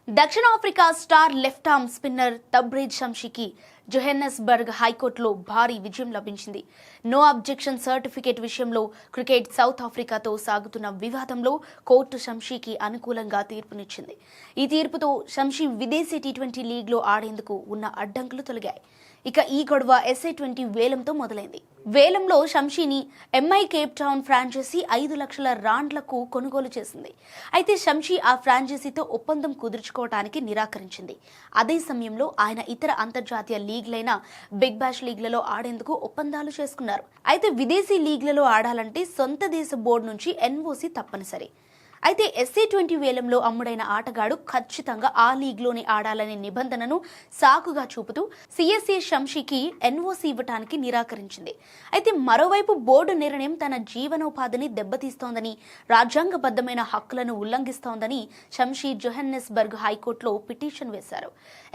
దక్షిణాఫ్రికా star left arm spinner Tabraiz షంషీకి Johannesburg హైకోర్టులో భారీ విజయం లభించింది. నో అబ్జెక్షన్ సర్టిఫికేట్ విషయంలో క్రికెట్ సౌత్ ఆఫ్రికాతో సాగుతున్న వివాదంలో కోర్టు షంషీకి అనుకూలంగా తీర్పునిచ్చింది. ఈ తీర్పుతో షంషీ విదేశీ టీ20 లీగ్లో ఆడేందుకు ఉన్న అడ్డంకులు తొలగాయి. ఇక ఈ గొడవ SA20 వేలంతో మొదలైంది. వేలంలో షంషీని ఎంఐ కేప్ టౌన్ ఫ్రాంచైజీ 5 లక్షల రాండ్లకు కొనుగోలు చేసింది. అయితే షంషీ ఆ ఫ్రాంచైజీతో ఒప్పందం కుదుర్చుకోవడానికి నిరాకరించింది. అదే సమయంలో ఆయన ఇతర అంతర్జాతీయ లీగ్లైన బిగ్ బాష్ లీగ్లలో ఆడేందుకు ఒప్పందాలు చేసుకున్నారు. అయితే విదేశీ లీగ్లలో ఆడాలంటే సొంత దేశ బోర్డు నుంచి NOC తప్పనిసరి. అయితే SA20 వేలంలో అమ్ముడైన ఆటగాడు ఖచ్చితంగా ఆ లీగ్లోనే ఆడాలనే నిబంధనను సాకుగా చూపుతూ CSA షంషీకి NOC ఇవ్వటానికి నిరాకరించింది. అయితే మరోవైపు బోర్డు నిర్ణయం తన జీవనోపాధిని దెబ్బతీస్తోందని, రాజ్యాంగబద్ధమైన హక్కులను ఉల్లంఘిస్తోందని షంషీ జోహెన్నెస్బర్గ్ హైకోర్టులో పిటిషన్ వేశారు.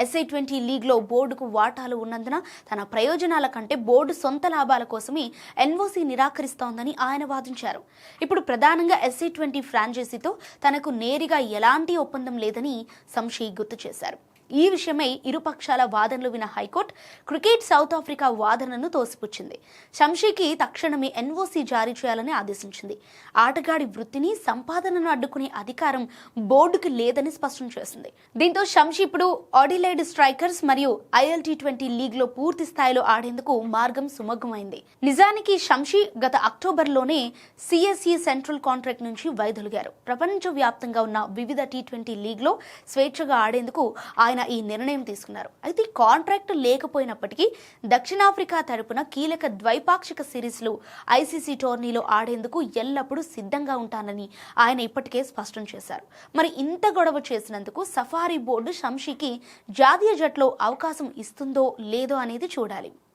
SA20 లీగ్లో బోర్డుకు వాటాలు ఉన్నందున తన ప్రయోజనాల కంటే బోర్డు సొంత లాభాల కోసమే NOC నిరాకరిస్తోందని ఆయన వాదించారు. ఇప్పుడు ప్రధానంగా SA20 ఫ్రాంచైజీ తనకు నేరుగా ఎలాంటి ఒప్పందం లేదని షంషీ గుర్తు చేశారు. ఈ విషయమై ఇరుపక్షాల వాదనలు విన్న హైకోర్టు క్రికెట్ సౌత్ ఆఫ్రికా వాదనను తోసిపుచ్చింది. షంషీకి తక్షణమే NOC జారీ చేయాలని ఆదేశించింది. ఆటగాడి వృత్తిని, సంపాదనను అడ్డుకునే అధికారం బోర్డుకు లేదని స్పష్టం చేసింది. దీంతో షంషీ ఇప్పుడు ఆడిలైడ్ స్ట్రైకర్స్ మరియు ILT20 లీగ్లో పూర్తి స్థాయిలో ఆడేందుకు మార్గం సుమగ్గమైంది. నిజానికి షంషీ గత అక్టోబర్లోనే CSE సెంట్రల్ కాంట్రాక్ట్ నుంచి వైదొలిగారు. ప్రపంచవ్యాప్తంగా ఉన్న వివిధ T20 లీగ్లో స్వేచ్ఛగా ఆడేందుకు ఆయన ఈ నిర్ణయం తీసుకున్నారు. అయితే కాంట్రాక్ట్ లేకపోయినప్పటికీ దక్షిణాఫ్రికా తరపున కీలక ద్వైపాక్షిక సిరీస్లు ICC టోర్నీలో ఆడేందుకు ఎల్లప్పుడూ సిద్ధంగా ఉంటానని ఆయన ఇప్పటికే స్పష్టం చేశారు. మరి ఇంత గొడవ చేసినందుకు సఫారీ బోర్డు షంషీకి జాతీయ జట్టులో అవకాశం ఇస్తుందో లేదో అనేది చూడాలి.